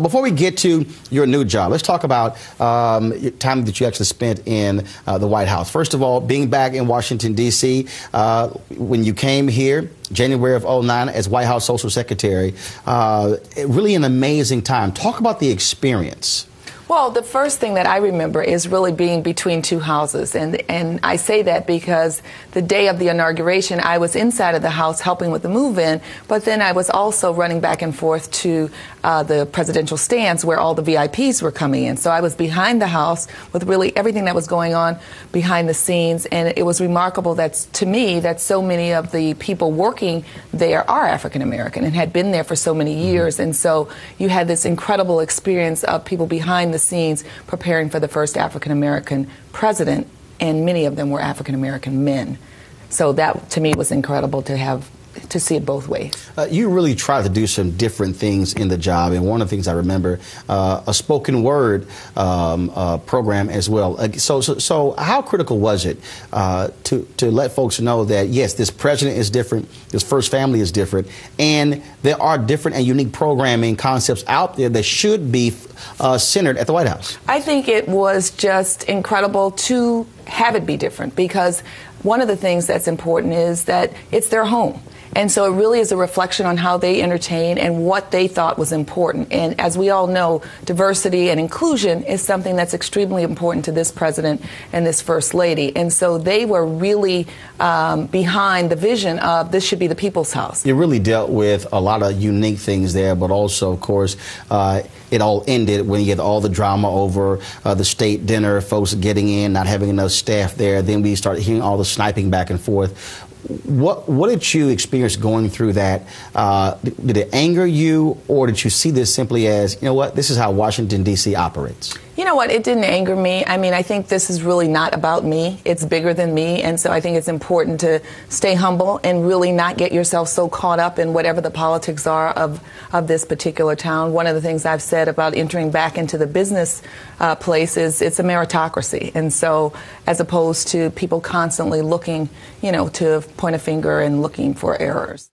Before we get to your new job, let's talk about time that you actually spent in the White House. First of all, being back in Washington, D.C., when you came here, January of '09 as White House Social Secretary, really an amazing time. Talk about the experience. Well, the first thing that I remember is really being between two houses. And I say that because the day of the inauguration, I was inside of the house helping with the move-in, but then I was also running back and forth to the presidential stands where all the VIPs were coming in. So I was behind the house with really everything that was going on behind the scenes. And it was remarkable that, to me, that so many of the people working there are African American and had been there for so many years. And so you had this incredible experience of people behind the scenes preparing for the first African American president, and many of them were African American men. So that, to me, was incredible to see it both ways. You really try to do some different things in the job, and one of the things I remember, a spoken word program as well. So how critical was it to let folks know that, yes, this president is different, this first family is different, and there are different and unique programming concepts out there that should be centered at the White House? I think it was just incredible to have it be different, because one of the things that's important is that it's their home. And so it really is a reflection on how they entertain and what they thought was important. And as we all know, diversity and inclusion is something that's extremely important to this president and this first lady. And so they were really behind the vision of this should be the people's house. You really dealt with a lot of unique things there, but also, of course, it all ended when you get all the drama over the state dinner, folks getting in, not having enough staff there. Then we started hearing all the sniping back and forth. What did you experience going through that? Did it anger you, or did you see this simply as, you know what, this is how Washington, D.C. operates? You know what, it didn't anger me. I mean, I think this is really not about me. It's bigger than me. And so I think it's important to stay humble and really not get yourself so caught up in whatever the politics are of this particular town. One of the things I've said about entering back into the business place is it's a meritocracy. And so as opposed to people constantly looking, you know, to point a finger and looking for errors.